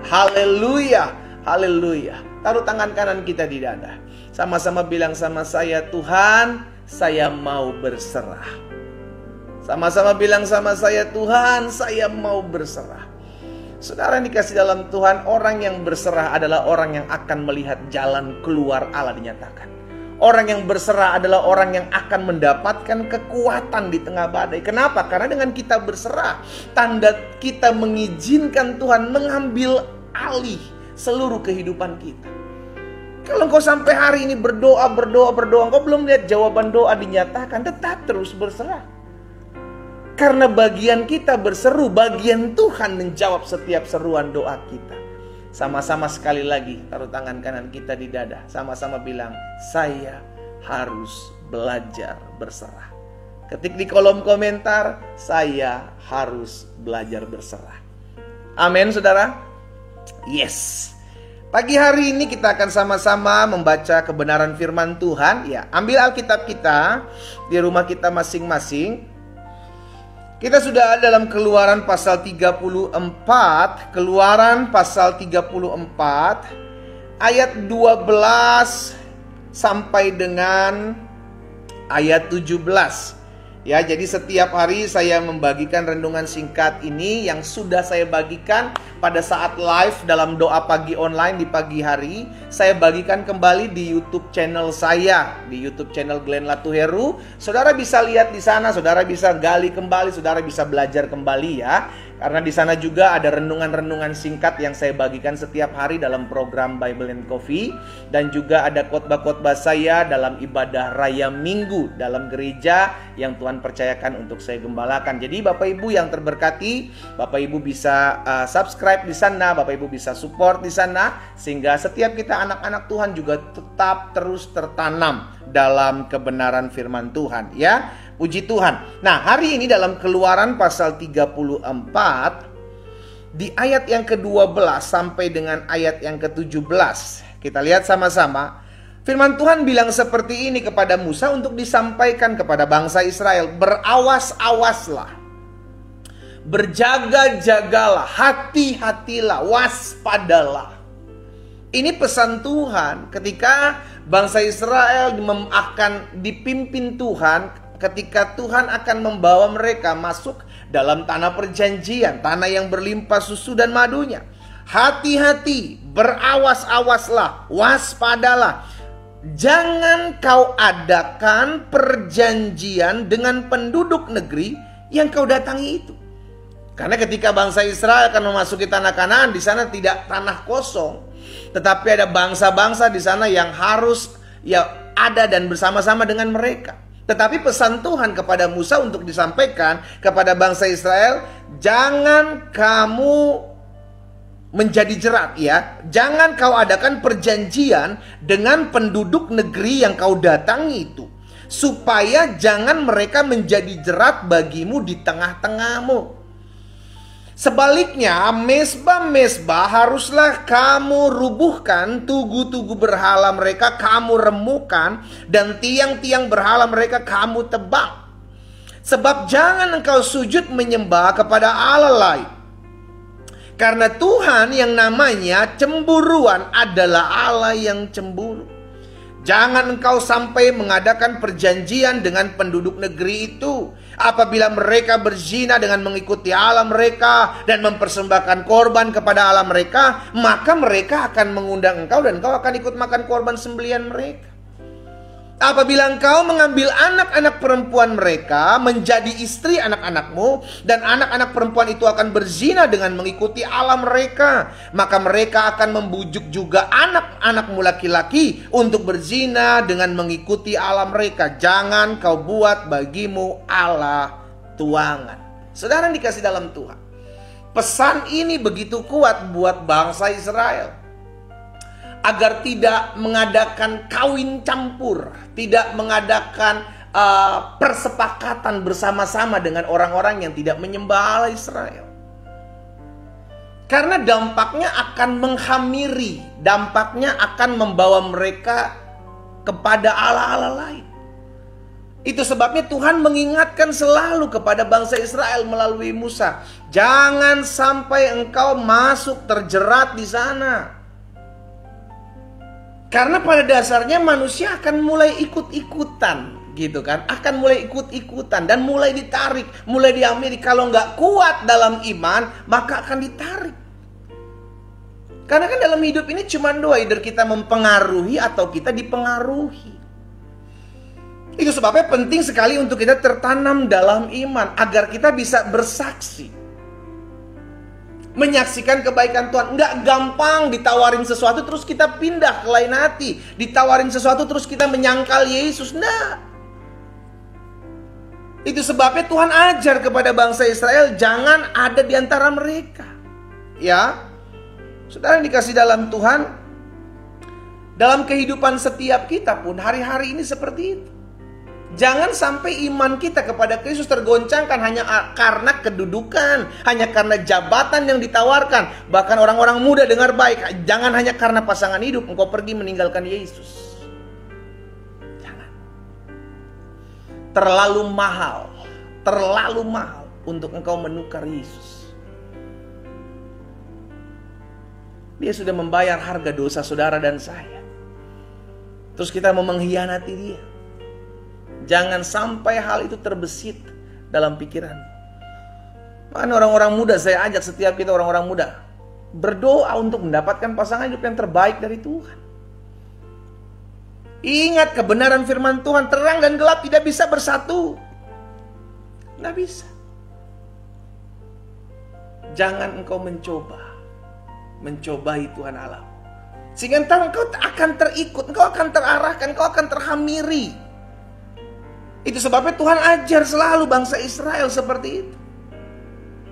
Haleluya, haleluya. Taruh tangan kanan kita di dada. Sama-sama bilang sama saya, Tuhan, saya mau berserah. Sama-sama bilang sama saya, Tuhan, saya mau berserah. Saudara yang dikasih dalam Tuhan, orang yang berserah adalah orang yang akan melihat jalan keluar Allah dinyatakan. Orang yang berserah adalah orang yang akan mendapatkan kekuatan di tengah badai. Kenapa? Karena dengan kita berserah, tanda kita mengizinkan Tuhan mengambil alih seluruh kehidupan kita. Kalau engkau sampai hari ini berdoa, engkau belum lihat jawaban doa dinyatakan, tetap terus berserah. Karena bagian kita berseru, bagian Tuhan menjawab setiap seruan doa kita. Sama-sama sekali lagi, taruh tangan kanan kita di dada. Sama-sama bilang, saya harus belajar berserah. Ketik di kolom komentar, saya harus belajar berserah. Amin, saudara. Yes. Pagi hari ini kita akan sama-sama membaca kebenaran firman Tuhan. Ya, ambil Alkitab kita di rumah kita masing-masing. Kita sudah ada dalam Keluaran pasal 34, Keluaran pasal 34 ayat 12 sampai dengan ayat 17. Ya, jadi setiap hari saya membagikan renungan singkat ini yang sudah saya bagikan pada saat live dalam doa pagi online di pagi hari. Saya bagikan kembali di YouTube channel saya, di YouTube channel Glenn Latuheru. Saudara bisa lihat di sana, saudara bisa gali kembali, saudara bisa belajar kembali ya. Karena di sana juga ada renungan-renungan singkat yang saya bagikan setiap hari dalam program Bible and Coffee. Dan juga ada khotbah-khotbah saya dalam ibadah raya minggu dalam gereja yang Tuhan percayakan untuk saya gembalakan. Jadi Bapak Ibu yang terberkati, Bapak Ibu bisa subscribe di sana, Bapak Ibu bisa support di sana. Sehingga setiap kita anak-anak Tuhan juga tetap terus tertanam dalam kebenaran firman Tuhan ya. Puji Tuhan. Nah, hari ini dalam Keluaran pasal 34 di ayat yang ke-12 sampai dengan ayat yang ke-17. Kita lihat sama-sama. Firman Tuhan bilang seperti ini kepada Musa untuk disampaikan kepada bangsa Israel. Berawas-awaslah. Berjaga-jagalah, hati-hatilah, waspadalah. Ini pesan Tuhan ketika bangsa Israel akan dipimpin Tuhan. Ketika Tuhan akan membawa mereka masuk dalam tanah perjanjian, tanah yang berlimpah susu dan madunya. Hati-hati, berawas-awaslah, waspadalah. Jangan kau adakan perjanjian dengan penduduk negeri yang kau datangi itu. Karena ketika bangsa Israel akan memasuki tanah Kanaan, di sana tidak tanah kosong, tetapi ada bangsa-bangsa di sana yang harus ada dan bersama-sama dengan mereka. Tetapi pesan Tuhan kepada Musa untuk disampaikan kepada bangsa Israel, jangan kamu menjadi jerat ya. Jangan kau adakan perjanjian dengan penduduk negeri yang kau datangi itu, supaya jangan mereka menjadi jerat bagimu di tengah-tengahmu. Sebaliknya, mezbah-mezbah haruslah kamu rubuhkan, tugu-tugu berhala mereka kamu remukan, dan tiang-tiang berhala mereka kamu tebang. Sebab jangan engkau sujud menyembah kepada Allah lain. Karena Tuhan yang namanya cemburuan adalah Allah yang cemburu. Jangan engkau sampai mengadakan perjanjian dengan penduduk negeri itu. Apabila mereka berzina dengan mengikuti Allah mereka dan mempersembahkan korban kepada Allah mereka, maka mereka akan mengundang engkau dan engkau akan ikut makan korban sembelihan mereka. Apabila engkau mengambil anak-anak perempuan mereka menjadi istri anak-anakmu, dan anak-anak perempuan itu akan berzina dengan mengikuti Allah mereka, maka mereka akan membujuk juga anak-anakmu laki-laki untuk berzina dengan mengikuti Allah mereka. Jangan kau buat bagimu Allah tuangan. Saudara yang dikasih dalam Tuhan, pesan ini begitu kuat buat bangsa Israel, agar tidak mengadakan kawin campur, tidak mengadakan persepakatan bersama-sama dengan orang-orang yang tidak menyembah Allah Israel. Karena dampaknya akan menghamiri, dampaknya akan membawa mereka kepada Allah-Allah lain. Itu sebabnya Tuhan mengingatkan selalu kepada bangsa Israel melalui Musa, jangan sampai engkau masuk terjerat di sana. Karena pada dasarnya manusia akan mulai ikut-ikutan, gitu kan? Akan mulai ikut-ikutan dan mulai ditarik, mulai diambil. Kalau nggak kuat dalam iman, maka akan ditarik. Karena kan dalam hidup ini cuma dua, either kita mempengaruhi atau kita dipengaruhi. Itu sebabnya penting sekali untuk kita tertanam dalam iman, agar kita bisa bersaksi, menyaksikan kebaikan Tuhan. Nggak gampang ditawarin sesuatu terus kita pindah ke lain hati, ditawarin sesuatu terus kita menyangkal Yesus. Nggak. Itu sebabnya Tuhan ajar kepada bangsa Israel, jangan ada di antara mereka. Ya, saudara yang dikasih dalam Tuhan, dalam kehidupan setiap kita pun hari-hari ini seperti itu. Jangan sampai iman kita kepada Kristus tergoncangkan hanya karena kedudukan, hanya karena jabatan yang ditawarkan. Bahkan orang-orang muda dengar baik, jangan hanya karena pasangan hidup engkau pergi meninggalkan Yesus. Jangan. Terlalu mahal untuk engkau menukar Yesus. Dia sudah membayar harga dosa saudara dan saya. Terus kita mau mengkhianati dia. Jangan sampai hal itu terbesit dalam pikiran. Makanya orang-orang muda, saya ajak setiap kita orang-orang muda berdoa untuk mendapatkan pasangan hidup yang terbaik dari Tuhan. Ingat kebenaran firman Tuhan, terang dan gelap tidak bisa bersatu. Tidak bisa. Jangan engkau mencobai Tuhan Allah. Sehingga entah engkau akan terikut, engkau akan terarahkan, engkau akan terhamiri. Itu sebabnya Tuhan ajar selalu bangsa Israel seperti itu.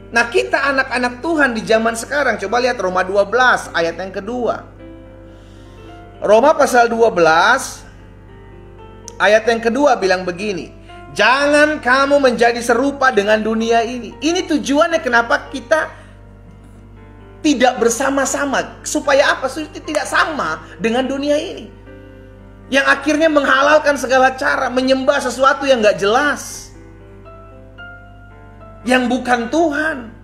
Nah, kita anak-anak Tuhan di zaman sekarang, coba lihat Roma 12 ayat yang kedua. Roma pasal 12 ayat yang kedua bilang begini, jangan kamu menjadi serupa dengan dunia ini. Ini tujuannya kenapa kita tidak bersama-sama. Supaya apa? Supaya tidak sama dengan dunia ini, yang akhirnya menghalalkan segala cara, menyembah sesuatu yang gak jelas, yang bukan Tuhan.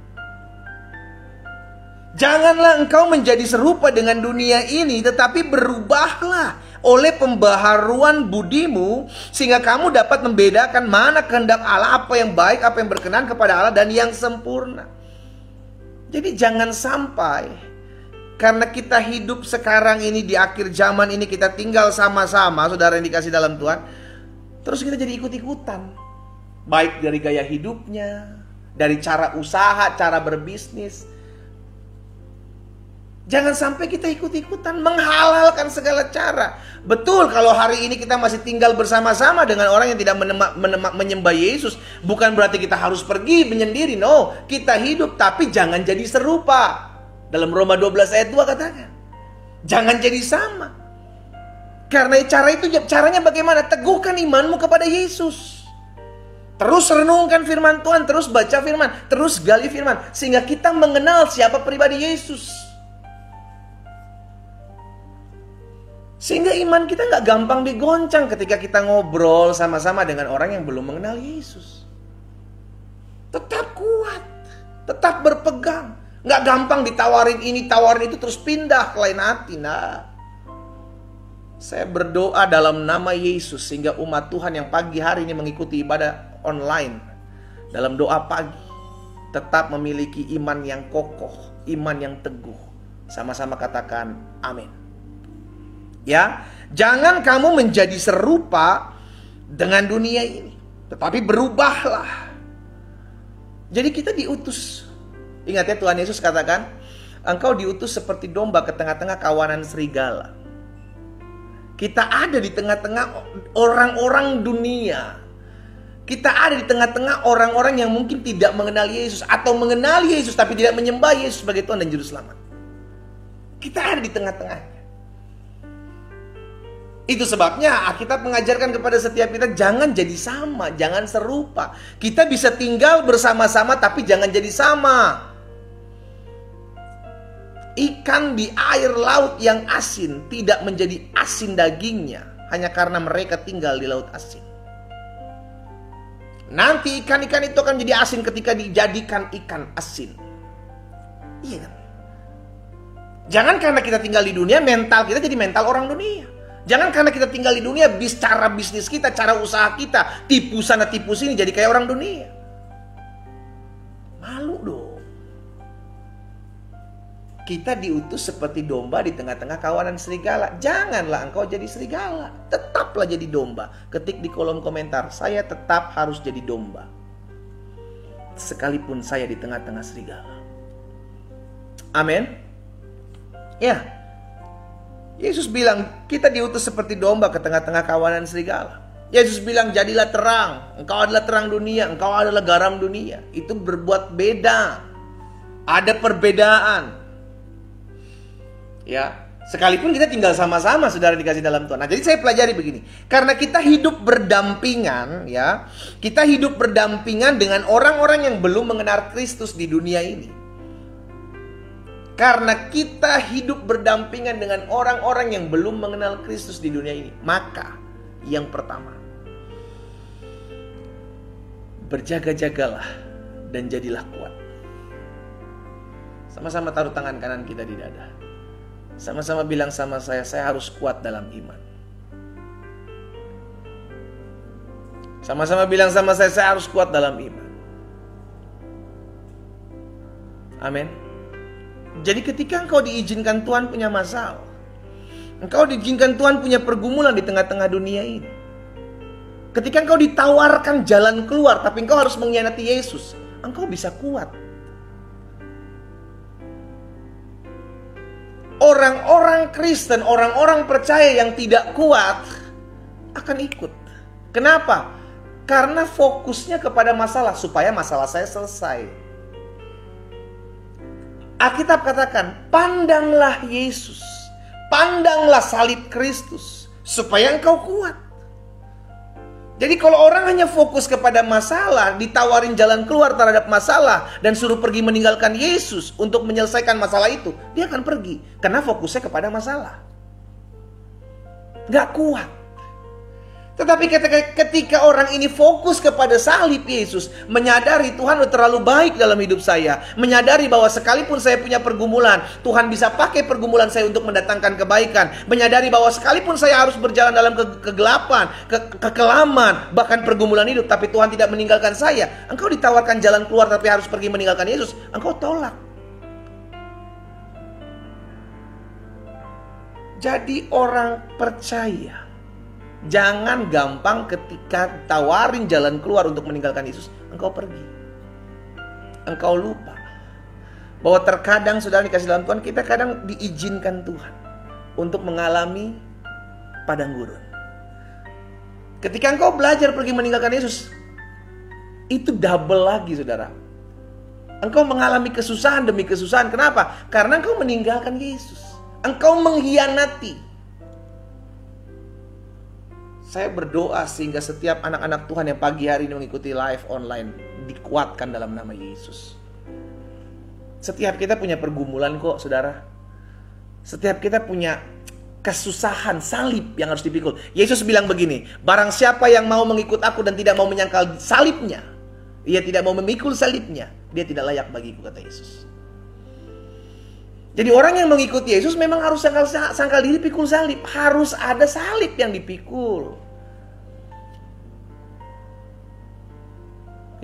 Janganlah engkau menjadi serupa dengan dunia ini, tetapi berubahlah oleh pembaharuan budimu, sehingga kamu dapat membedakan mana kehendak Allah, apa yang baik, apa yang berkenan kepada Allah, dan yang sempurna. Jadi jangan sampai karena kita hidup sekarang ini di akhir zaman ini, kita tinggal sama-sama, saudara yang dikasih dalam Tuhan, terus kita jadi ikut-ikutan. Baik dari gaya hidupnya, dari cara usaha, cara berbisnis. Jangan sampai kita ikut-ikutan menghalalkan segala cara. Betul, kalau hari ini kita masih tinggal bersama-sama dengan orang yang tidak menyembah Yesus, bukan berarti kita harus pergi menyendiri. No, kita hidup tapi jangan jadi serupa. Dalam Roma 12 ayat 2 katakan, jangan jadi sama. Karena caranya bagaimana? Teguhkan imanmu kepada Yesus. Terus renungkan firman Tuhan, terus baca firman, terus gali firman, sehingga kita mengenal siapa pribadi Yesus. Sehingga iman kita gak gampang digoncang ketika kita ngobrol sama-sama dengan orang yang belum mengenal Yesus. Tetap kuat, tetap berpegang. Nggak gampang ditawarin ini, tawarin itu, terus pindah ke lain hati. Nah, saya berdoa dalam nama Yesus, sehingga umat Tuhan yang pagi hari ini mengikuti ibadah online, dalam doa pagi, tetap memiliki iman yang kokoh, iman yang teguh. Sama-sama katakan amin. Ya, jangan kamu menjadi serupa dengan dunia ini, tetapi berubahlah. Jadi kita diutus. Ingat ya, Tuhan Yesus katakan, engkau diutus seperti domba ke tengah-tengah kawanan serigala. Kita ada di tengah-tengah orang-orang dunia. Kita ada di tengah-tengah orang-orang yang mungkin tidak mengenal Yesus, atau mengenal Yesus tapi tidak menyembah Yesus sebagai Tuhan dan Juru Selamat. Kita ada di tengah-tengahnya. Itu sebabnya Alkitab mengajarkan kepada setiap kita, jangan jadi sama, jangan serupa. Kita bisa tinggal bersama-sama tapi jangan jadi sama. Ikan di air laut yang asin tidak menjadi asin dagingnya hanya karena mereka tinggal di laut asin. Nanti ikan-ikan itu akan menjadi asin ketika dijadikan ikan asin. Iya kan? Jangan karena kita tinggal di dunia, mental kita jadi mental orang dunia. Jangan karena kita tinggal di dunia, cara bisnis kita, cara usaha kita, tipu sana tipu sini, jadi kayak orang dunia. Malu dong. Kita diutus seperti domba di tengah-tengah kawanan serigala. Janganlah engkau jadi serigala. Tetaplah jadi domba. Ketik di kolom komentar, saya tetap harus jadi domba. Sekalipun saya di tengah-tengah serigala. Amin. Ya. Yesus bilang, kita diutus seperti domba ke tengah-tengah kawanan serigala. Yesus bilang, jadilah terang. Engkau adalah terang dunia. Engkau adalah garam dunia. Itu berbuat beda. Ada perbedaan. Ya, sekalipun kita tinggal sama-sama, saudara dikasih dalam Tuhan. Nah, jadi saya pelajari begini. Karena kita hidup berdampingan, ya. Kita hidup berdampingan dengan orang-orang yang belum mengenal Kristus di dunia ini. Karena kita hidup berdampingan dengan orang-orang yang belum mengenal Kristus di dunia ini, maka yang pertama, berjaga-jagalah dan jadilah kuat. Sama-sama taruh tangan kanan kita di dada. Sama-sama bilang sama saya harus kuat dalam iman. Sama-sama bilang sama saya harus kuat dalam iman. Amin. Jadi ketika engkau diizinkan Tuhan punya masalah, engkau diizinkan Tuhan punya pergumulan di tengah-tengah dunia ini, ketika engkau ditawarkan jalan keluar tapi engkau harus mengkhianati Yesus, engkau bisa kuat. Orang-orang Kristen, orang-orang percaya yang tidak kuat akan ikut. Kenapa? Karena fokusnya kepada masalah, supaya masalah saya selesai. Alkitab katakan, pandanglah Yesus, pandanglah salib Kristus, supaya engkau kuat. Jadi kalau orang hanya fokus kepada masalah, ditawarin jalan keluar terhadap masalah, dan suruh pergi meninggalkan Yesus untuk menyelesaikan masalah itu, dia akan pergi. Karena fokusnya kepada masalah. Gak kuat. Tetapi ketika orang ini fokus kepada salib Yesus, menyadari Tuhan udah terlalu baik dalam hidup saya, menyadari bahwa sekalipun saya punya pergumulan, Tuhan bisa pakai pergumulan saya untuk mendatangkan kebaikan, menyadari bahwa sekalipun saya harus berjalan dalam kegelapan, kekelaman, bahkan pergumulan hidup, tapi Tuhan tidak meninggalkan saya. Engkau ditawarkan jalan keluar tapi harus pergi meninggalkan Yesus, engkau tolak. Jadi orang percaya, jangan gampang ketika tawarin jalan keluar untuk meninggalkan Yesus, engkau pergi. Engkau lupa bahwa terkadang saudara dikasih dalam Tuhan, kita kadang diizinkan Tuhan untuk mengalami padang gurun. Ketika engkau belajar pergi meninggalkan Yesus, itu double lagi saudara. Engkau mengalami kesusahan demi kesusahan. Kenapa? Karena engkau meninggalkan Yesus. Engkau mengkhianati. Saya berdoa sehingga setiap anak-anak Tuhan yang pagi hari ini mengikuti live online dikuatkan dalam nama Yesus. Setiap kita punya pergumulan kok saudara. Setiap kita punya kesusahan, salib yang harus dipikul. Yesus bilang begini, barang siapa yang mau mengikut aku dan tidak mau menyangkal salibnya, ia tidak mau memikul salibnya, dia tidak layak bagiku, kata Yesus. Jadi orang yang mengikuti Yesus memang harus sangkal diri pikul salib. Harus ada salib yang dipikul.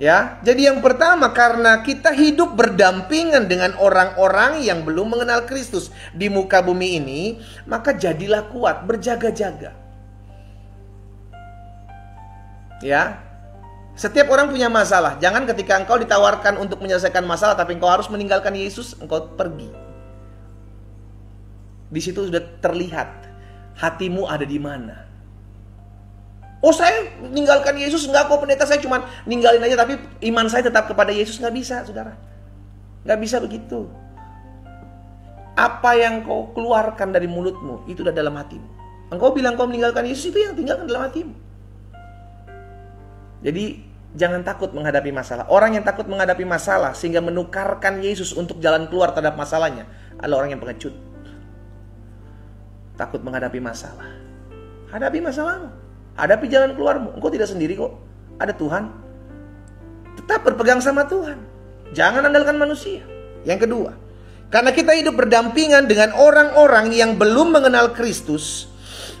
Ya, jadi yang pertama, karena kita hidup berdampingan dengan orang-orang yang belum mengenal Kristus di muka bumi ini, maka jadilah kuat, berjaga-jaga. Ya, setiap orang punya masalah. Jangan ketika engkau ditawarkan untuk menyelesaikan masalah tapi engkau harus meninggalkan Yesus, engkau pergi. Di situ sudah terlihat hatimu ada di mana. Oh, saya meninggalkan Yesus, enggak kok pendeta, saya cuma ninggalin aja tapi iman saya tetap kepada Yesus. Nggak bisa saudara, nggak bisa begitu. Apa yang kau keluarkan dari mulutmu itu udah dalam hatimu. Engkau bilang kau meninggalkan Yesus, itu yang tinggalkan dalam hatimu. Jadi jangan takut menghadapi masalah. Orang yang takut menghadapi masalah sehingga menukarkan Yesus untuk jalan keluar terhadap masalahnya adalah orang yang pengecut. Takut menghadapi masalah. Hadapi masalahmu. Hadapi jalan keluarmu. Engkau tidak sendiri kok. Ada Tuhan. Tetap berpegang sama Tuhan. Jangan andalkan manusia. Yang kedua, karena kita hidup berdampingan dengan orang-orang yang belum mengenal Kristus,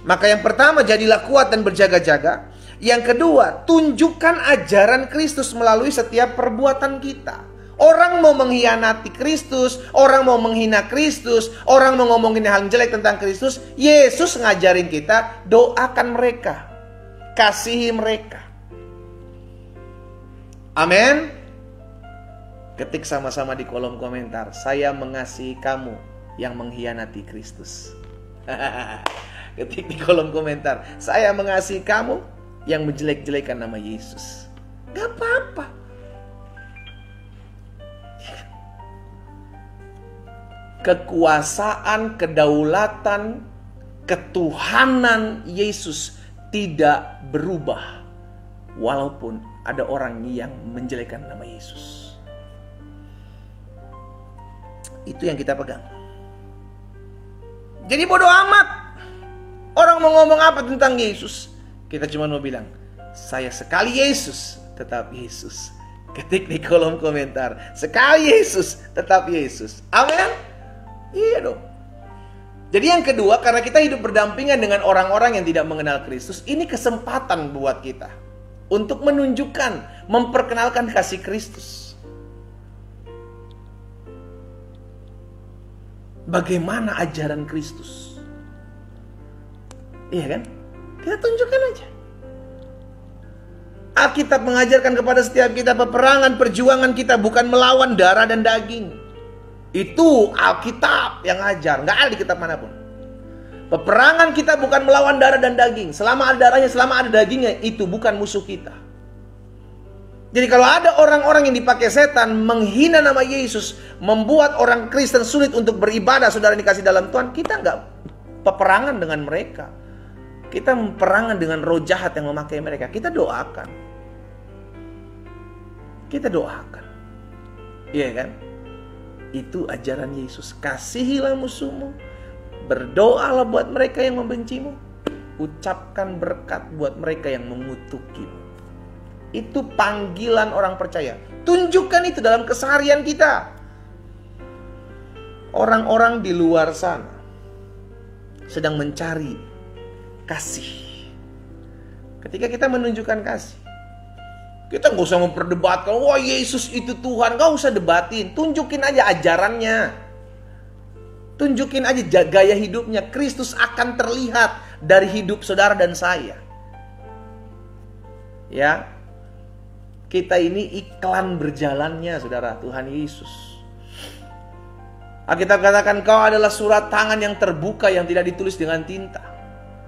maka yang pertama, jadilah kuat dan berjaga-jaga. Yang kedua, tunjukkan ajaran Kristus melalui setiap perbuatan kita. Orang mau mengkhianati Kristus, orang mau menghina Kristus, orang mau ngomongin hal jelek tentang Kristus, Yesus ngajarin kita, doakan mereka, kasihi mereka. Amin. Ketik sama-sama di kolom komentar, saya mengasihi kamu yang mengkhianati Kristus. Ketik di kolom komentar, saya mengasihi kamu yang menjelek-jelekan nama Yesus. Gak apa-apa. Kekuasaan, kedaulatan, ketuhanan Yesus tidak berubah walaupun ada orang yang menjelekkan nama Yesus. Itu yang kita pegang. Jadi bodoh amat orang mau ngomong apa tentang Yesus. Kita cuma mau bilang, saya sekali Yesus, tetap Yesus. Ketik di kolom komentar, sekali Yesus, tetap Yesus. Amin. Iya dong. Jadi yang kedua, karena kita hidup berdampingan dengan orang-orang yang tidak mengenal Kristus, ini kesempatan buat kita untuk menunjukkan, memperkenalkan kasih Kristus. Bagaimana ajaran Kristus? Iya kan? Kita tunjukkan aja. Alkitab mengajarkan kepada setiap kita, peperangan perjuangan kita bukan melawan darah dan daging. Itu Alkitab yang ajar, nggak ada di kitab manapun. Peperangan kita bukan melawan darah dan daging. Selama ada darahnya, selama ada dagingnya, itu bukan musuh kita. Jadi kalau ada orang-orang yang dipakai setan menghina nama Yesus, membuat orang Kristen sulit untuk beribadah, saudara dikasih dalam Tuhan, kita nggak peperangan dengan mereka. Kita peperangan dengan roh jahat yang memakai mereka. Kita doakan. Kita doakan. Iya kan? Itu ajaran Yesus. Kasihilah musuhmu. Berdoalah buat mereka yang membencimu. Ucapkan berkat buat mereka yang mengutukimu. Itu panggilan orang percaya. Tunjukkan itu dalam keseharian kita. Orang-orang di luar sana sedang mencari kasih. Ketika kita menunjukkan kasih, kita gak usah memperdebatkan, wah Yesus itu Tuhan. Gak usah debatin. Tunjukin aja ajarannya. Tunjukin aja gaya hidupnya. Kristus akan terlihat dari hidup saudara dan saya. Ya. Kita ini iklan berjalannya, saudara, Tuhan Yesus. Alkitab katakan, kau adalah surat tangan yang terbuka yang tidak ditulis dengan tinta.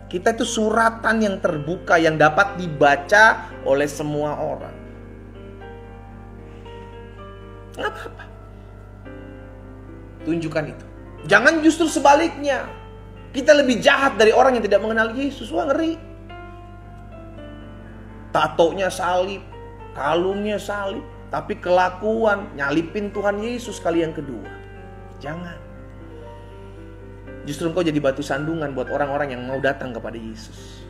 Kita itu suratan yang terbuka yang dapat dibaca oleh semua orang. Nggak apa-apa. Tunjukkan itu. Jangan justru sebaliknya. Kita lebih jahat dari orang yang tidak mengenal Yesus. Wah, ngeri. Tatonya salib. Kalungnya salib, tapi kelakuan nyalipin Tuhan Yesus kali yang kedua. Jangan. Justru engkau jadi batu sandungan buat orang-orang yang mau datang kepada Yesus.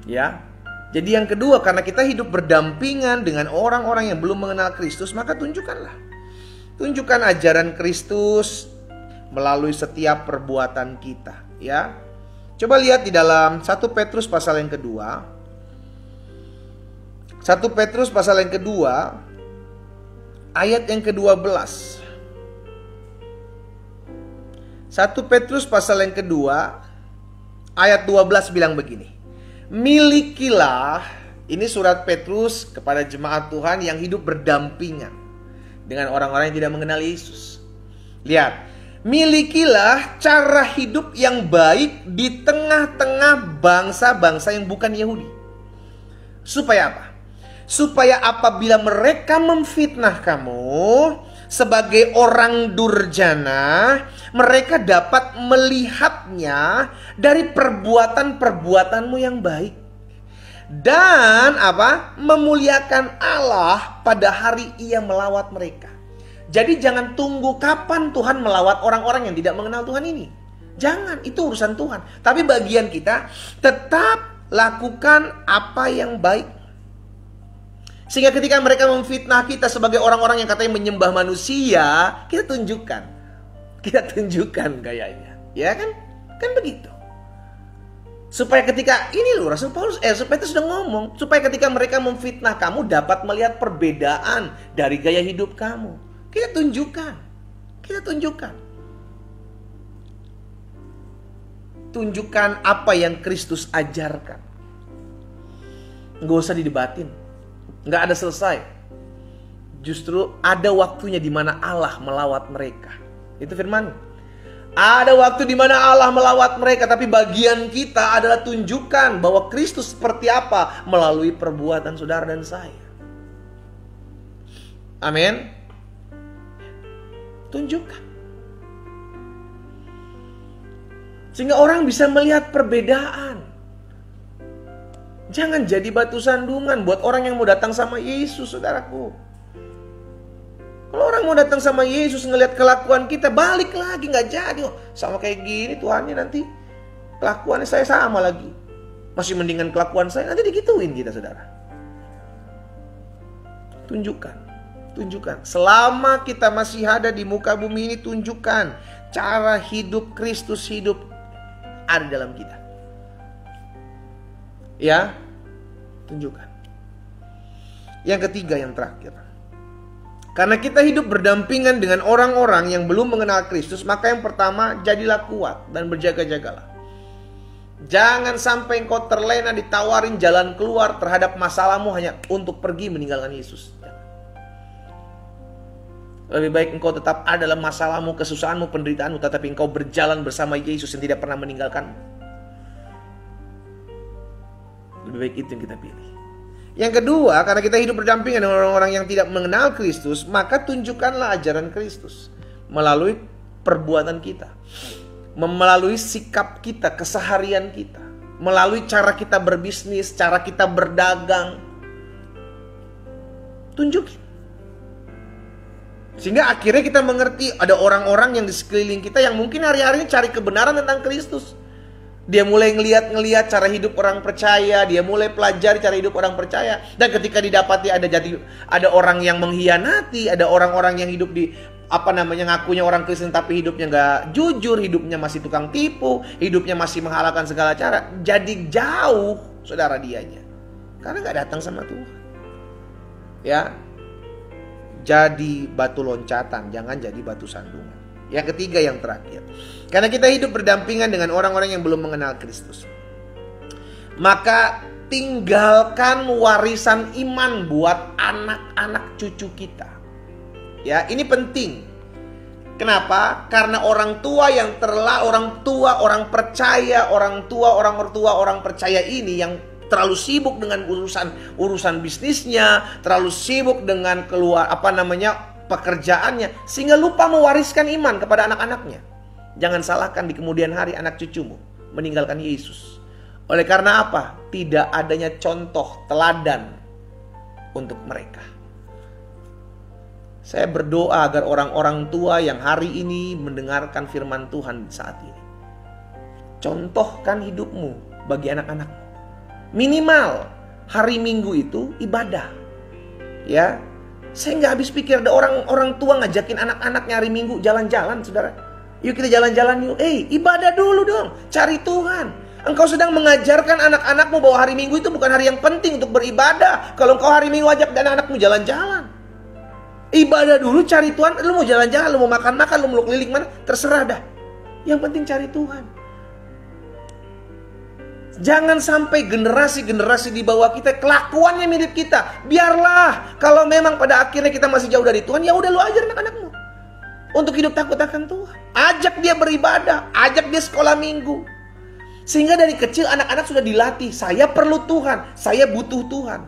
Ya. Jadi yang kedua, karena kita hidup berdampingan dengan orang-orang yang belum mengenal Kristus, maka tunjukkanlah. Tunjukkan ajaran Kristus melalui setiap perbuatan kita, ya. Coba lihat di dalam 1 Petrus pasal yang kedua. 1 Petrus pasal yang kedua, ayat yang ke-12. 1 Petrus pasal yang kedua, ayat 12 bilang begini. Milikilah, ini surat Petrus kepada jemaat Tuhan yang hidup berdampingan dengan orang-orang yang tidak mengenal Yesus. Lihat. Milikilah cara hidup yang baik di tengah-tengah bangsa-bangsa yang bukan Yahudi. Supaya apa? Supaya apabila mereka memfitnah kamu sebagai orang durjana, mereka dapat melihatnya dari perbuatan-perbuatanmu yang baik. Dan apa? Memuliakan Allah pada hari Ia melawat mereka. Jadi jangan tunggu kapan Tuhan melawat orang-orang yang tidak mengenal Tuhan ini. Jangan, itu urusan Tuhan. Tapi bagian kita tetap lakukan apa yang baik. Sehingga ketika mereka memfitnah kita sebagai orang-orang yang katanya menyembah manusia, kita tunjukkan. Kita tunjukkan gayanya. Ya kan? Kan begitu. Supaya ketika, ini loh Rasul Paulus, supaya itu sudah ngomong. Supaya ketika mereka memfitnah kamu dapat melihat perbedaan dari gaya hidup kamu. Kita tunjukkan. Kita tunjukkan. Tunjukkan apa yang Kristus ajarkan. Nggak usah didebatin. Nggak ada selesai. Justru ada waktunya di mana Allah melawat mereka. Itu firman. Ada waktu di mana Allah melawat mereka, tapi bagian kita adalah tunjukkan bahwa Kristus seperti apa melalui perbuatan saudara dan saya. Amin. Tunjukkan. Sehingga orang bisa melihat perbedaan. Jangan jadi batu sandungan buat orang yang mau datang sama Yesus, saudaraku. Kalau orang mau datang sama Yesus ngelihat kelakuan kita, balik lagi, nggak jadi. Oh, sama kayak gini Tuhannya nanti kelakuannya saya sama lagi. Masih mendingan kelakuan saya, nanti digituin kita, saudara. Tunjukkan, tunjukkan. Selama kita masih ada di muka bumi ini, tunjukkan cara hidup Kristus hidup ada dalam kita. Ya, tunjukkan. Yang ketiga, yang terakhir. Karena kita hidup berdampingan dengan orang-orang yang belum mengenal Kristus, maka yang pertama, jadilah kuat dan berjaga-jagalah. Jangan sampai engkau terlena ditawarin jalan keluar terhadap masalahmu hanya untuk pergi meninggalkan Yesus. Lebih baik engkau tetap ada dalam masalahmu, kesusahanmu, penderitaanmu, tetapi engkau berjalan bersama Yesus yang tidak pernah meninggalkanmu. Lebih baik itu yang kita pilih. Yang kedua, karena kita hidup berdampingan dengan orang-orang yang tidak mengenal Kristus, maka tunjukkanlah ajaran Kristus melalui perbuatan kita, melalui sikap kita, keseharian kita, melalui cara kita berbisnis, cara kita berdagang. Tunjukin. Sehingga akhirnya kita mengerti ada orang-orang yang di sekeliling kita yang mungkin hari-hari ini cari kebenaran tentang Kristus. Dia mulai ngeliat cara hidup orang percaya, dia mulai pelajari cara hidup orang percaya. Dan ketika didapati ada orang yang mengkhianati, ada orang-orang yang hidup di ngakunya orang Kristen tapi hidupnya nggak jujur, hidupnya masih tukang tipu, hidupnya masih menghalalkan segala cara. Jadi jauh saudara dianya, karena nggak datang sama Tuhan. Ya, jadi batu loncatan, jangan jadi batu sandungan. Yang ketiga, yang terakhir, karena kita hidup berdampingan dengan orang-orang yang belum mengenal Kristus, maka tinggalkan warisan iman buat anak-anak cucu kita. Ya, ini penting. Kenapa? Karena orang tua yang orang percaya ini yang terlalu sibuk dengan urusan bisnisnya, terlalu sibuk dengan pekerjaannya, sehingga lupa mewariskan iman kepada anak-anaknya. Jangan salahkan di kemudian hari anak cucumu meninggalkan Yesus. Oleh karena apa? Tidak adanya contoh teladan untuk mereka. Saya berdoa agar orang-orang tua yang hari ini mendengarkan firman Tuhan saat ini, contohkan hidupmu bagi anak-anakmu. Minimal hari Minggu itu ibadah. Ya, saya nggak habis pikir ada orang tua ngajakin anak-anaknya hari Minggu jalan-jalan, saudara. Yuk kita jalan-jalan yuk. Ibadah dulu dong, cari Tuhan. Engkau sedang mengajarkan anak-anakmu bahwa hari Minggu itu bukan hari yang penting untuk beribadah. Kalau engkau hari Minggu ajak anak-anakmu jalan-jalan, ibadah dulu, cari Tuhan. Lu mau jalan-jalan, lu mau makan-makan, lu mau keliling mana, terserah dah. Yang penting cari Tuhan. Jangan sampai generasi-generasi di bawah kita kelakuannya mirip kita. Biarlah, kalau memang pada akhirnya kita masih jauh dari Tuhan, ya udah lu ajar anak-anakmu untuk hidup takut akan Tuhan. Ajak dia beribadah, ajak dia sekolah minggu. Sehingga dari kecil anak-anak sudah dilatih, saya perlu Tuhan, saya butuh Tuhan.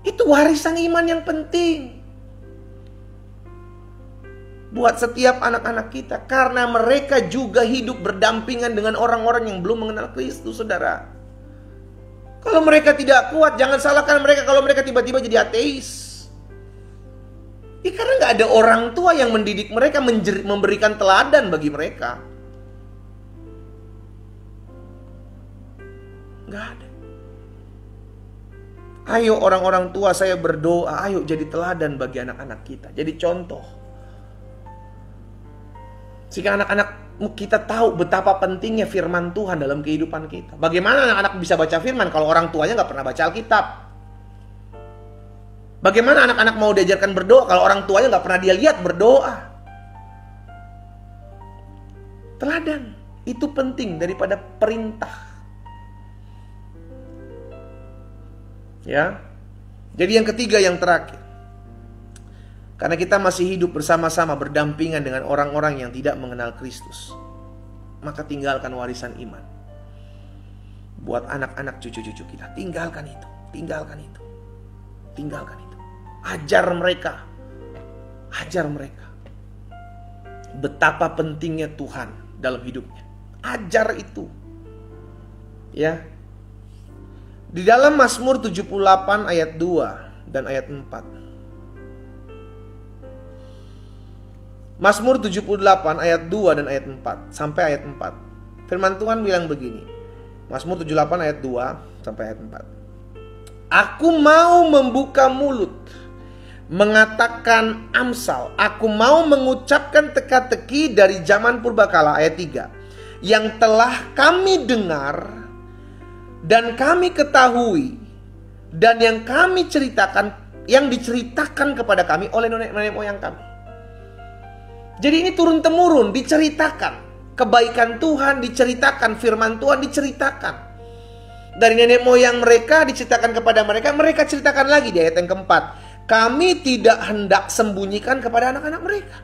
Itu warisan iman yang penting buat setiap anak-anak kita, karena mereka juga hidup berdampingan dengan orang-orang yang belum mengenal Kristus, saudara. Kalau mereka tidak kuat, jangan salahkan mereka kalau mereka tiba-tiba jadi ateis. Karena nggak ada orang tua yang mendidik mereka, memberikan teladan bagi mereka. Gak ada. Ayo orang-orang tua, saya berdoa, ayo jadi teladan bagi anak-anak kita, jadi contoh. Sehingga anak-anak kita tahu betapa pentingnya firman Tuhan dalam kehidupan kita. Bagaimana anak-anak bisa baca firman kalau orang tuanya gak pernah baca Alkitab? Bagaimana anak-anak mau diajarkan berdoa kalau orang tuanya gak pernah dia lihat berdoa? Teladan itu penting daripada perintah. Ya. Jadi yang ketiga, yang terakhir. Karena kita masih hidup bersama-sama berdampingan dengan orang-orang yang tidak mengenal Kristus, maka tinggalkan warisan iman. Buat anak-anak cucu-cucu kita, tinggalkan itu, tinggalkan itu. Tinggalkan itu. Ajar mereka. Ajar mereka betapa pentingnya Tuhan dalam hidupnya. Ajar itu. Ya. Di dalam Mazmur 78 ayat 2 dan ayat 4. Mazmur 78 ayat 2 dan ayat 4 sampai ayat 4. Firman Tuhan bilang begini. Mazmur 78 ayat 2 sampai ayat 4. Aku mau membuka mulut, mengatakan amsal. Aku mau mengucapkan teka-teki dari zaman purbakala. Ayat 3. Yang telah kami dengar dan kami ketahui, dan yang kami ceritakan, yang diceritakan kepada kami oleh nenek moyang kami. Jadi ini turun-temurun diceritakan. Kebaikan Tuhan diceritakan, firman Tuhan diceritakan. Dari nenek moyang mereka diceritakan kepada mereka, mereka ceritakan lagi di ayat yang keempat. Kami tidak hendak sembunyikan kepada anak-anak mereka,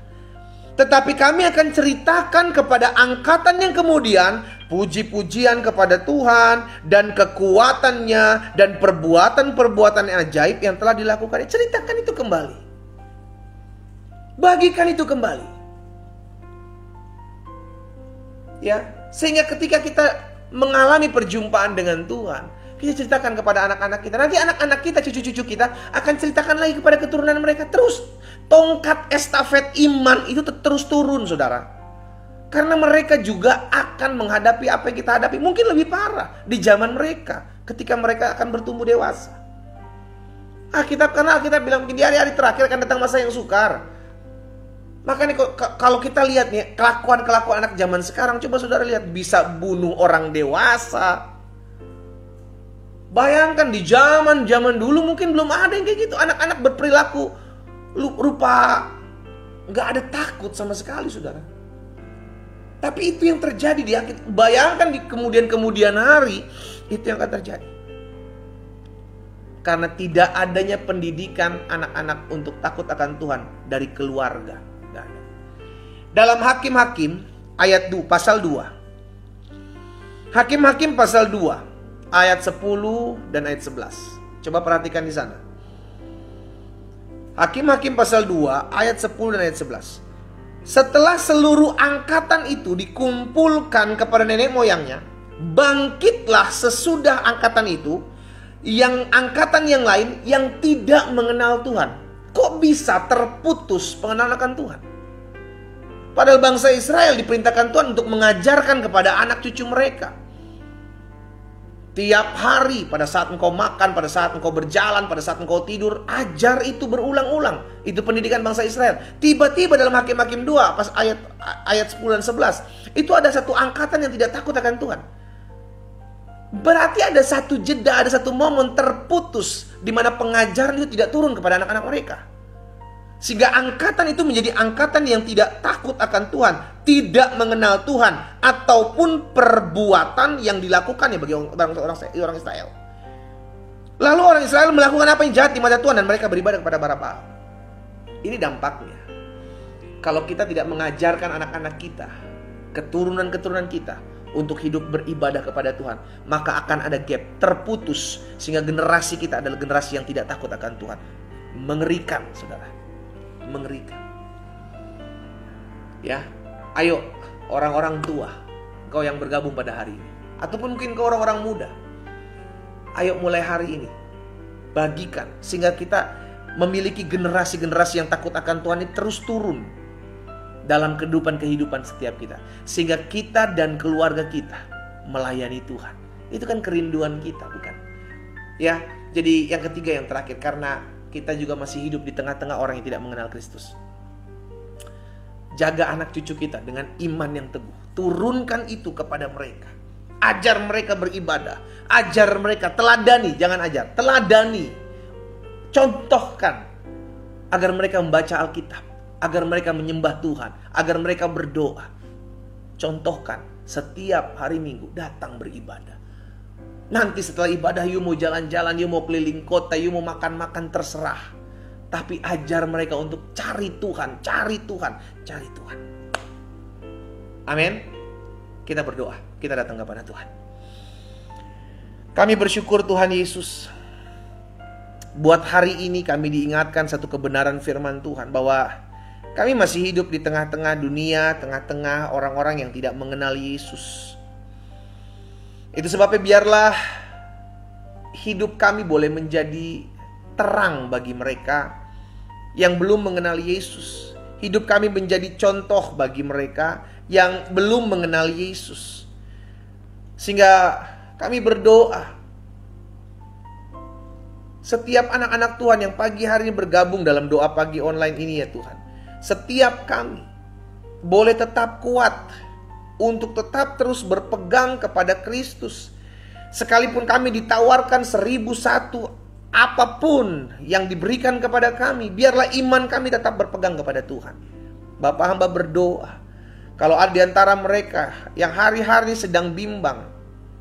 tetapi kami akan ceritakan kepada angkatan yang kemudian puji-pujian kepada Tuhan dan kekuatannya dan perbuatan-perbuatan yang ajaib yang telah dilakukan. Ceritakan itu kembali. Bagikan itu kembali. Ya, sehingga ketika kita mengalami perjumpaan dengan Tuhan, kita ceritakan kepada anak-anak kita. Nanti anak-anak kita, cucu-cucu kita akan ceritakan lagi kepada keturunan mereka. Terus tongkat estafet iman itu terus turun, saudara. Karena mereka juga akan menghadapi apa yang kita hadapi. Mungkin lebih parah di zaman mereka, ketika mereka akan bertumbuh dewasa. Karena Alkitab bilang di hari-hari terakhir akan datang masa yang sukar. Makanya kalau kita lihat nih kelakuan-kelakuan anak zaman sekarang, coba saudara lihat, bisa bunuh orang dewasa. Bayangkan di zaman dulu mungkin belum ada yang kayak gitu. Anak-anak berperilaku rupa gak ada takut sama sekali, saudara. Tapi itu yang terjadi di akhir. Bayangkan di kemudian hari itu yang akan terjadi. Karena tidak adanya pendidikan anak-anak untuk takut akan Tuhan dari keluarga. Gak ada. Dalam Hakim-Hakim ayat 2 pasal 2. Hakim-Hakim pasal 2 ayat 10 dan ayat 11. Coba perhatikan di sana. Hakim-Hakim pasal 2 ayat 10 dan ayat 11. Setelah seluruh angkatan itu dikumpulkan kepada nenek moyangnya, bangkitlah sesudah angkatan itu angkatan yang lain yang tidak mengenal Tuhan. Kok bisa terputus pengenalan akan Tuhan? Padahal bangsa Israel diperintahkan Tuhan untuk mengajarkan kepada anak cucu mereka. Tiap hari, pada saat engkau makan, pada saat engkau berjalan, pada saat engkau tidur, ajar itu berulang-ulang. Itu pendidikan bangsa Israel. Tiba-tiba dalam Hakim-Hakim 2 pas ayat 10 dan 11, itu ada satu angkatan yang tidak takut akan Tuhan. Berarti ada satu jeda, ada satu momen terputus di mana pengajaran itu tidak turun kepada anak-anak mereka. Sehingga angkatan itu menjadi angkatan yang tidak takut akan Tuhan, tidak mengenal Tuhan, ataupun perbuatan yang dilakukannya bagi orang Israel. Lalu orang Israel melakukan apa yang jahat di mata Tuhan dan mereka beribadah kepada bara Baal. Ini dampaknya. Kalau kita tidak mengajarkan anak-anak kita, keturunan-keturunan kita untuk hidup beribadah kepada Tuhan, maka akan ada gap, terputus, sehingga generasi kita adalah generasi yang tidak takut akan Tuhan. Mengerikan, saudara. Mengerikan. Ya, ayo orang-orang tua, kau yang bergabung pada hari ini, ataupun mungkin kau orang-orang muda, ayo mulai hari ini bagikan sehingga kita memiliki generasi-generasi yang takut akan Tuhan ini terus turun dalam kehidupan setiap kita, sehingga kita dan keluarga kita melayani Tuhan Itu kan kerinduan kita, bukan? Ya, jadi yang ketiga, yang terakhir, karena kita juga masih hidup di tengah-tengah orang yang tidak mengenal Kristus. Jaga anak cucu kita dengan iman yang teguh. Turunkan itu kepada mereka. Ajar mereka beribadah. Ajar mereka, teladani, jangan ajar, teladani. Contohkan agar mereka membaca Alkitab, agar mereka menyembah Tuhan, agar mereka berdoa. Contohkan setiap hari Minggu datang beribadah. Nanti setelah ibadah you mau jalan-jalan, you mau keliling kota, you mau makan-makan, terserah. Tapi ajar mereka untuk cari Tuhan, cari Tuhan, cari Tuhan. Amin. Kita berdoa, kita datang kepada Tuhan. Kami bersyukur Tuhan Yesus, buat hari ini kami diingatkan satu kebenaran firman Tuhan, bahwa kami masih hidup di tengah-tengah dunia, tengah-tengah orang-orang yang tidak mengenal Yesus. Itu sebabnya biarlah hidup kami boleh menjadi terang bagi mereka yang belum mengenal Yesus. Hidup kami menjadi contoh bagi mereka yang belum mengenal Yesus. Sehingga kami berdoa, setiap anak-anak Tuhan yang pagi hari ini bergabung dalam doa pagi online ini ya Tuhan, setiap kami boleh tetap kuat untuk tetap terus berpegang kepada Kristus. Sekalipun kami ditawarkan 1001 apapun yang diberikan kepada kami, biarlah iman kami tetap berpegang kepada Tuhan. Bapak hamba berdoa, kalau ada di antara mereka yang hari-hari sedang bimbang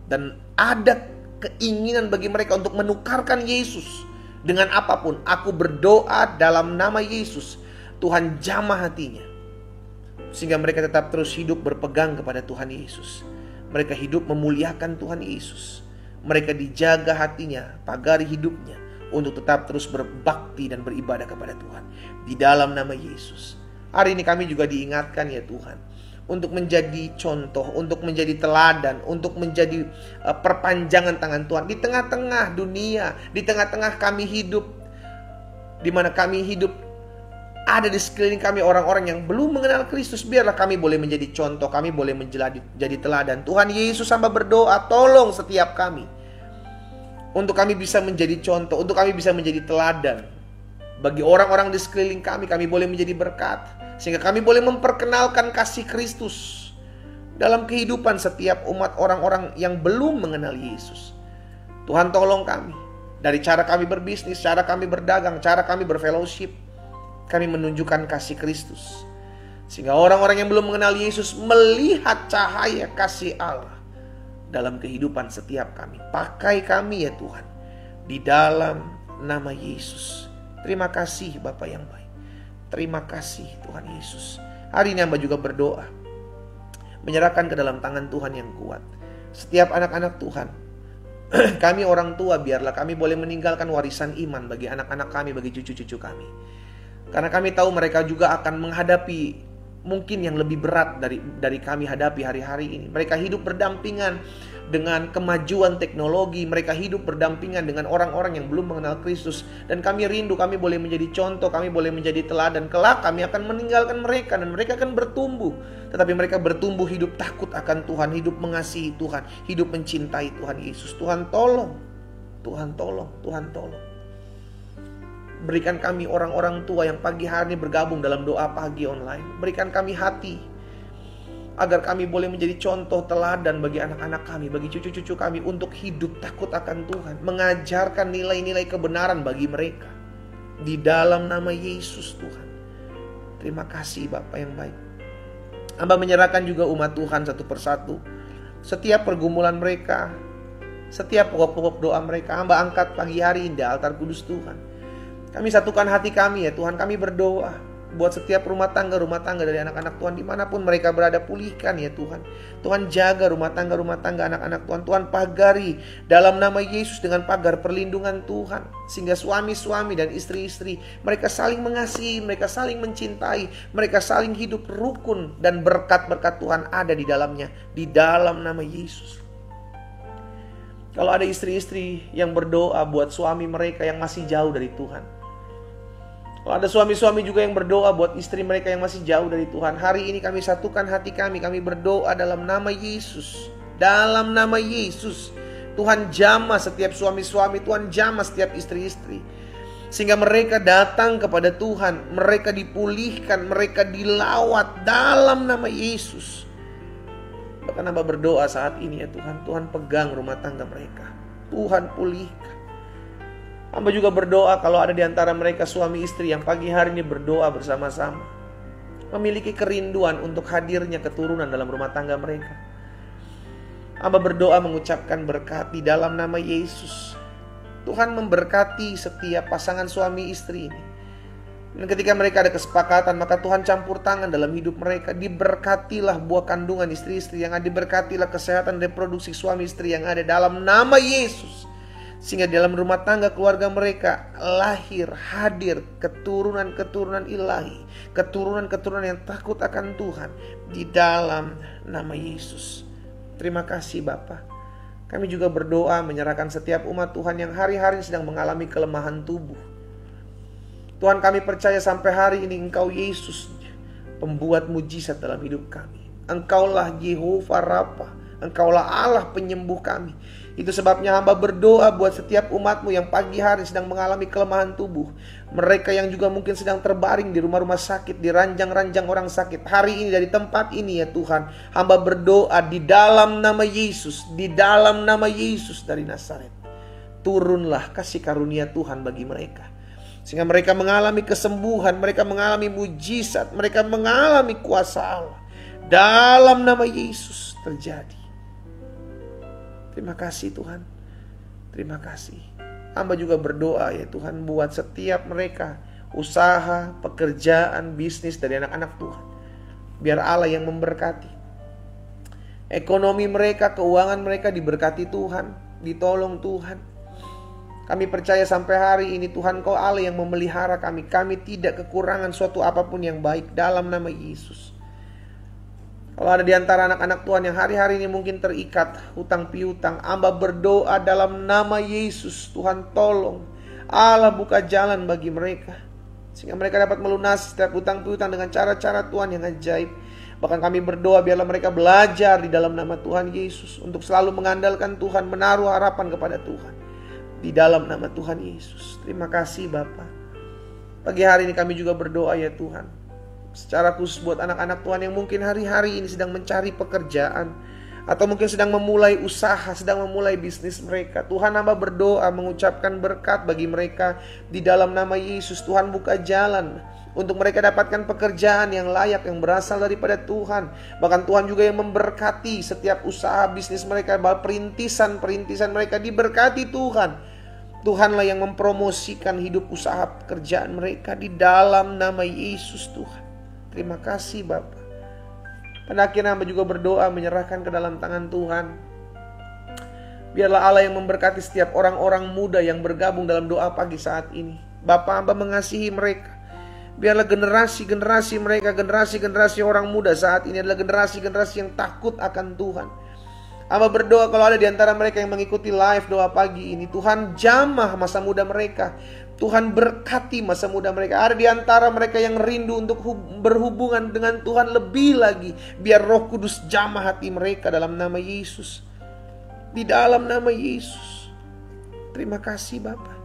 dan ada keinginan bagi mereka untuk menukarkan Yesus dengan apapun, aku berdoa dalam nama Yesus, Tuhan jamah hatinya, sehingga mereka tetap terus hidup berpegang kepada Tuhan Yesus. Mereka hidup memuliakan Tuhan Yesus. Mereka dijaga hatinya, pagari hidupnya untuk tetap terus berbakti dan beribadah kepada Tuhan. Di dalam nama Yesus. Hari ini kami juga diingatkan ya Tuhan, untuk menjadi contoh, untuk menjadi teladan, untuk menjadi perpanjangan tangan Tuhan. Di tengah-tengah dunia, di tengah-tengah kami hidup, di mana kami hidup, ada di sekeliling kami orang-orang yang belum mengenal Kristus. Biarlah kami boleh menjadi contoh, kami boleh menjadi teladan. Tuhan Yesus hamba berdoa, tolong setiap kami, untuk kami bisa menjadi contoh, untuk kami bisa menjadi teladan bagi orang-orang di sekeliling kami. Kami boleh menjadi berkat, sehingga kami boleh memperkenalkan kasih Kristus dalam kehidupan setiap umat orang-orang yang belum mengenal Yesus. Tuhan tolong kami, dari cara kami berbisnis, cara kami berdagang, cara kami berfellowship, kami menunjukkan kasih Kristus, sehingga orang-orang yang belum mengenal Yesus melihat cahaya kasih Allah dalam kehidupan setiap kami. Pakai kami ya Tuhan, di dalam nama Yesus. Terima kasih Bapa yang baik. Terima kasih Tuhan Yesus. Hari ini hamba juga berdoa, menyerahkan ke dalam tangan Tuhan yang kuat setiap anak-anak Tuhan. Kami orang tua, biarlah kami boleh meninggalkan warisan iman bagi anak-anak kami, bagi cucu-cucu kami. Karena kami tahu mereka juga akan menghadapi mungkin yang lebih berat dari kami hadapi hari-hari ini. Mereka hidup berdampingan dengan kemajuan teknologi. Mereka hidup berdampingan dengan orang-orang yang belum mengenal Kristus. Dan kami rindu kami boleh menjadi contoh, kami boleh menjadi teladan. Kelak kami akan meninggalkan mereka dan mereka akan bertumbuh. Tetapi mereka bertumbuh hidup takut akan Tuhan, hidup mengasihi Tuhan, hidup mencintai Tuhan Yesus. Tuhan tolong, Tuhan tolong, Tuhan tolong. Berikan kami orang-orang tua yang pagi hari ini bergabung dalam doa pagi online. Berikan kami hati, agar kami boleh menjadi contoh teladan bagi anak-anak kami, bagi cucu-cucu kami, untuk hidup takut akan Tuhan. Mengajarkan nilai-nilai kebenaran bagi mereka. Di dalam nama Yesus Tuhan. Terima kasih Bapa yang baik. Hamba menyerahkan juga umat Tuhan satu persatu. Setiap pergumulan mereka, setiap pokok-pokok doa mereka, hamba angkat pagi hari ini di altar kudus Tuhan. Kami satukan hati kami ya Tuhan. Kami berdoa buat setiap rumah tangga dari anak-anak Tuhan, dimanapun mereka berada, pulihkan ya Tuhan. Tuhan jaga rumah tangga anak-anak Tuhan. Tuhan pagari dalam nama Yesus dengan pagar perlindungan Tuhan, sehingga suami-suami dan istri-istri mereka saling mengasihi, mereka saling mencintai, mereka saling hidup rukun, dan berkat-berkat Tuhan ada di dalamnya, di dalam nama Yesus. Kalau ada istri-istri yang berdoa buat suami mereka yang masih jauh dari Tuhan, kalau ada suami-suami juga yang berdoa buat istri mereka yang masih jauh dari Tuhan, hari ini kami satukan hati kami berdoa dalam nama Yesus. Dalam nama Yesus, Tuhan jamah setiap suami-suami, Tuhan jamah setiap istri-istri. Sehingga mereka datang kepada Tuhan, mereka dipulihkan, mereka dilawat dalam nama Yesus. Bahkan hamba berdoa saat ini ya Tuhan, Tuhan pegang rumah tangga mereka, Tuhan pulihkan. Hamba juga berdoa kalau ada di antara mereka suami istri yang pagi hari ini berdoa bersama-sama, memiliki kerinduan untuk hadirnya keturunan dalam rumah tangga mereka. Hamba berdoa mengucapkan berkat di dalam nama Yesus. Tuhan memberkati setiap pasangan suami istri ini. Dan ketika mereka ada kesepakatan, maka Tuhan campur tangan dalam hidup mereka. Diberkatilah buah kandungan istri-istri yang ada, diberkatilah kesehatan reproduksi suami istri yang ada dalam nama Yesus. Sehingga dalam rumah tangga keluarga mereka lahir, hadir keturunan-keturunan ilahi, keturunan-keturunan yang takut akan Tuhan di dalam nama Yesus. Terima kasih Bapa. Kami juga berdoa menyerahkan setiap umat Tuhan yang hari-hari sedang mengalami kelemahan tubuh. Tuhan, kami percaya sampai hari ini Engkau Yesus pembuat mujizat dalam hidup kami. Engkaulah Yehovah Rafa, Engkaulah Allah penyembuh kami. Itu sebabnya hamba berdoa buat setiap umat-Mu yang pagi hari sedang mengalami kelemahan tubuh. Mereka yang juga mungkin sedang terbaring di rumah-rumah sakit, di ranjang-ranjang orang sakit. Hari ini dari tempat ini ya Tuhan, hamba berdoa di dalam nama Yesus, di dalam nama Yesus dari Nazaret. Turunlah kasih karunia Tuhan bagi mereka. Sehingga mereka mengalami kesembuhan, mereka mengalami mujizat, mereka mengalami kuasa Allah. Dalam nama Yesus terjadi. Terima kasih Tuhan. Terima kasih. Hamba juga berdoa ya Tuhan buat setiap mereka, usaha, pekerjaan, bisnis dari anak-anak Tuhan. Biar Allah yang memberkati. Ekonomi mereka, keuangan mereka diberkati Tuhan, ditolong Tuhan. Kami percaya sampai hari ini Tuhan Kau Allah yang memelihara kami. Kami tidak kekurangan suatu apapun yang baik dalam nama Yesus. Kalau ada di antara anak-anak Tuhan yang hari-hari ini mungkin terikat hutang piutang, hamba berdoa dalam nama Yesus. Tuhan tolong, Allah buka jalan bagi mereka, sehingga mereka dapat melunasi setiap hutang piutang dengan cara-cara Tuhan yang ajaib. Bahkan kami berdoa biarlah mereka belajar di dalam nama Tuhan Yesus untuk selalu mengandalkan Tuhan, menaruh harapan kepada Tuhan di dalam nama Tuhan Yesus. Terima kasih Bapa. Pagi hari ini kami juga berdoa ya Tuhan, secara khusus buat anak-anak Tuhan yang mungkin hari-hari ini sedang mencari pekerjaan, atau mungkin sedang memulai usaha, sedang memulai bisnis mereka. Tuhan, hamba berdoa mengucapkan berkat bagi mereka di dalam nama Yesus. Tuhan buka jalan untuk mereka dapatkan pekerjaan yang layak, yang berasal daripada Tuhan. Bahkan Tuhan juga yang memberkati setiap usaha bisnis mereka, perintisan mereka diberkati Tuhan. Tuhanlah yang mempromosikan hidup usaha pekerjaan mereka di dalam nama Yesus Tuhan. Terima kasih Bapa. Pada akhirnya hamba juga berdoa menyerahkan ke dalam tangan Tuhan. Biarlah Allah yang memberkati setiap orang-orang muda yang bergabung dalam doa pagi saat ini. Bapa, hamba mengasihi mereka. Biarlah generasi-generasi mereka, generasi-generasi orang muda saat ini adalah generasi-generasi yang takut akan Tuhan. Hamba berdoa kalau ada di antara mereka yang mengikuti live doa pagi ini, Tuhan jamah masa muda mereka. Tuhan berkati masa muda mereka. Ada di antara mereka yang rindu untuk berhubungan dengan Tuhan lebih lagi. Biar Roh Kudus jamah hati mereka dalam nama Yesus. Di dalam nama Yesus. Terima kasih Bapa.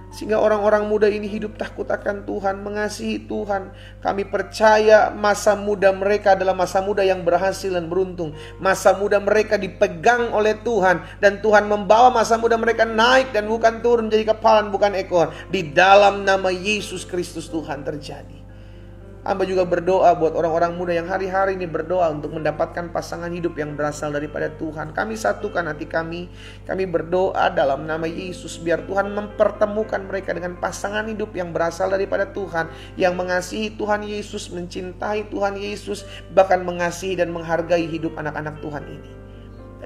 Sehingga orang-orang muda ini hidup takut akan Tuhan, mengasihi Tuhan. Kami percaya masa muda mereka adalah masa muda yang berhasil dan beruntung. Masa muda mereka dipegang oleh Tuhan, dan Tuhan membawa masa muda mereka naik dan bukan turun, jadi kepala bukan ekor. Di dalam nama Yesus Kristus Tuhan terjadi. Hamba juga berdoa buat orang-orang muda yang hari-hari ini berdoa untuk mendapatkan pasangan hidup yang berasal daripada Tuhan. Kami satukan hati kami. Kami berdoa dalam nama Yesus. Biar Tuhan mempertemukan mereka dengan pasangan hidup yang berasal daripada Tuhan. Yang mengasihi Tuhan Yesus, mencintai Tuhan Yesus, bahkan mengasihi dan menghargai hidup anak-anak Tuhan ini.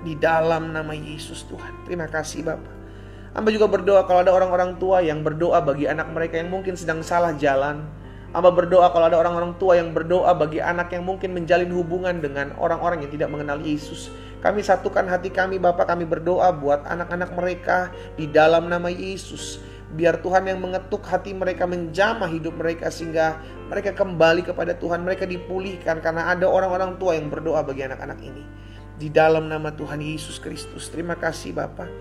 Di dalam nama Yesus Tuhan. Terima kasih Bapak. Hamba juga berdoa kalau ada orang-orang tua yang berdoa bagi anak mereka yang mungkin sedang salah jalan. Hamba berdoa kalau ada orang-orang tua yang berdoa bagi anak yang mungkin menjalin hubungan dengan orang-orang yang tidak mengenal Yesus. Kami satukan hati kami Bapak, kami berdoa buat anak-anak mereka di dalam nama Yesus. Biar Tuhan yang mengetuk hati mereka, menjamah hidup mereka sehingga mereka kembali kepada Tuhan. Mereka dipulihkan karena ada orang-orang tua yang berdoa bagi anak-anak ini. Di dalam nama Tuhan Yesus Kristus. Terima kasih Bapak.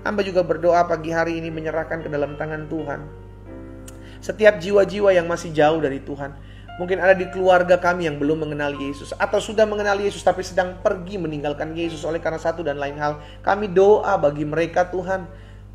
Hamba juga berdoa pagi hari ini menyerahkan ke dalam tangan Tuhan setiap jiwa-jiwa yang masih jauh dari Tuhan. Mungkin ada di keluarga kami yang belum mengenal Yesus, atau sudah mengenal Yesus tapi sedang pergi meninggalkan Yesus oleh karena satu dan lain hal. Kami doa bagi mereka Tuhan.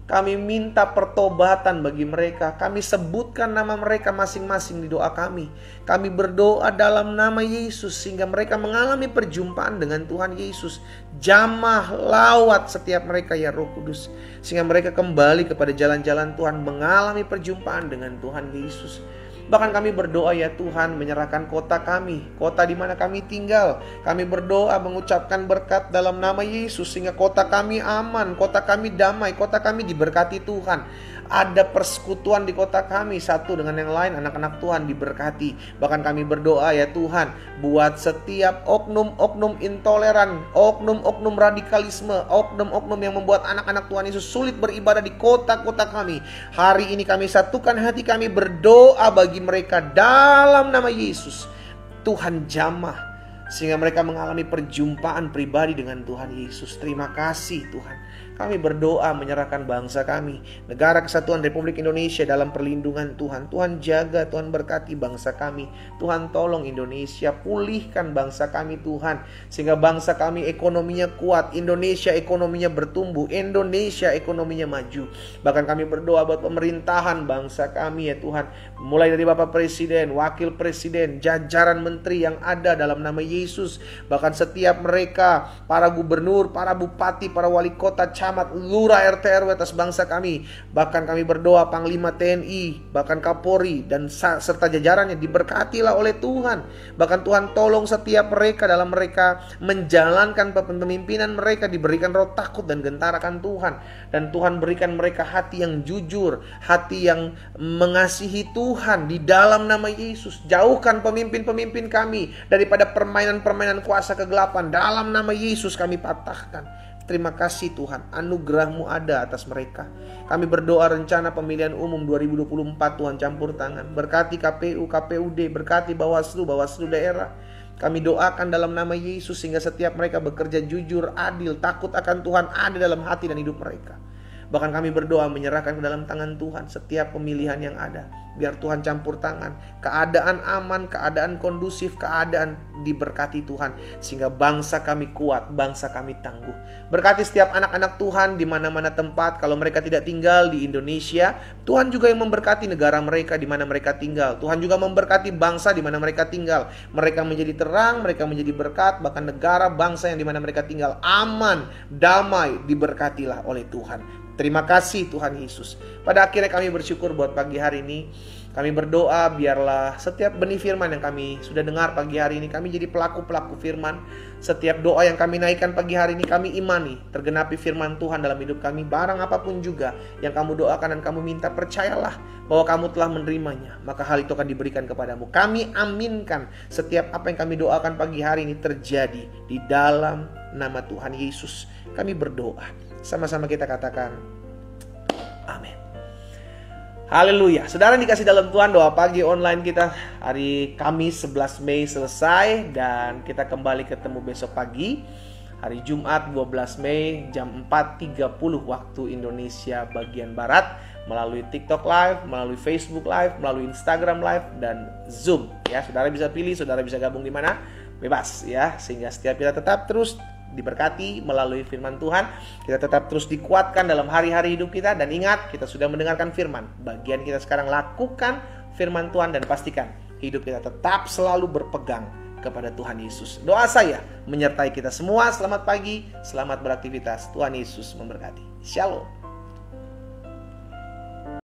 Kami minta pertobatan bagi mereka. Kami sebutkan nama mereka masing-masing di doa kami. Kami berdoa dalam nama Yesus sehingga mereka mengalami perjumpaan dengan Tuhan Yesus. Jamah lawat setiap mereka ya Roh Kudus, sehingga mereka kembali kepada jalan-jalan Tuhan, mengalami perjumpaan dengan Tuhan Yesus. Bahkan kami berdoa ya Tuhan, menyerahkan kota kami, kota di mana kami tinggal. Kami berdoa mengucapkan berkat dalam nama Yesus sehingga kota kami aman, kota kami damai, kota kami diberkati Tuhan. Ada persekutuan di kota kami, satu dengan yang lain, anak-anak Tuhan diberkati. Bahkan kami berdoa ya Tuhan, buat setiap oknum-oknum intoleran, oknum-oknum radikalisme, oknum-oknum yang membuat anak-anak Tuhan Yesus sulit beribadah di kota-kota kami. Hari ini kami satukan hati kami berdoa bagi mereka dalam nama Yesus. Tuhan jamah sehingga mereka mengalami perjumpaan pribadi dengan Tuhan Yesus. Terima kasih Tuhan. Kami berdoa menyerahkan bangsa kami, negara kesatuan Republik Indonesia dalam perlindungan Tuhan. Tuhan jaga, Tuhan berkati bangsa kami. Tuhan tolong Indonesia, pulihkan bangsa kami Tuhan, sehingga bangsa kami ekonominya kuat, Indonesia ekonominya bertumbuh, Indonesia ekonominya maju. Bahkan kami berdoa buat pemerintahan bangsa kami ya Tuhan, mulai dari Bapak Presiden, Wakil Presiden, jajaran menteri yang ada dalam nama Yesus. Bahkan setiap mereka, para gubernur, para bupati, para wali kota, camat, lurah, RT RW atas bangsa kami. Bahkan kami berdoa Panglima TNI, bahkan Kapolri dan serta jajarannya diberkatilah oleh Tuhan. Bahkan Tuhan tolong setiap mereka dalam mereka menjalankan kepemimpinan mereka, diberikan roh takut dan gentar akan Tuhan. Dan Tuhan berikan mereka hati yang jujur, hati yang mengasihi Tuhan di dalam nama Yesus. Jauhkan pemimpin-pemimpin kami daripada permainan-permainan kuasa kegelapan. Dalam nama Yesus kami patahkan. Terima kasih Tuhan, anugerah-Mu ada atas mereka. Kami berdoa rencana pemilihan umum 2024 Tuhan campur tangan. Berkati KPU, KPUD, berkati Bawaslu, Bawaslu daerah. Kami doakan dalam nama Yesus sehingga setiap mereka bekerja jujur, adil, takut akan Tuhan ada dalam hati dan hidup mereka. Bahkan kami berdoa menyerahkan ke dalam tangan Tuhan setiap pemilihan yang ada. Biar Tuhan campur tangan. Keadaan aman, keadaan kondusif, keadaan diberkati Tuhan. Sehingga bangsa kami kuat, bangsa kami tangguh. Berkati setiap anak-anak Tuhan di mana-mana tempat. Kalau mereka tidak tinggal di Indonesia, Tuhan juga yang memberkati negara mereka di mana mereka tinggal. Tuhan juga memberkati bangsa di mana mereka tinggal. Mereka menjadi terang, mereka menjadi berkat. Bahkan negara, bangsa yang di mana mereka tinggal aman, damai, diberkatilah oleh Tuhan. Terima kasih Tuhan Yesus. Pada akhirnya kami bersyukur buat pagi hari ini. Kami berdoa biarlah setiap benih firman yang kami sudah dengar pagi hari ini, kami jadi pelaku-pelaku firman. Setiap doa yang kami naikkan pagi hari ini kami imani, tergenapi firman Tuhan dalam hidup kami. Barang apapun juga yang kamu doakan dan kamu minta, percayalah bahwa kamu telah menerimanya, maka hal itu akan diberikan kepadamu. Kami aminkan setiap apa yang kami doakan pagi hari ini terjadi di dalam nama Tuhan Yesus. Kami berdoa. Sama-sama kita katakan amin. Haleluya. Saudara dikasih dalam Tuhan, doa pagi online kita hari Kamis 11 Mei selesai. Dan kita kembali ketemu besok pagi hari Jumat 12 Mei jam 4.30 waktu Indonesia bagian Barat, melalui TikTok Live, melalui Facebook Live, melalui Instagram Live, dan Zoom. Ya, saudara bisa pilih, saudara bisa gabung di mana, bebas ya. Sehingga setiap kita tetap terus diberkati melalui firman Tuhan. Kita tetap terus dikuatkan dalam hari-hari hidup kita. Dan ingat, kita sudah mendengarkan firman. Bagian kita sekarang lakukan firman Tuhan dan pastikan hidup kita tetap selalu berpegang kepada Tuhan Yesus. Doa saya menyertai kita semua. Selamat pagi, selamat beraktivitas. Tuhan Yesus memberkati. Shalom.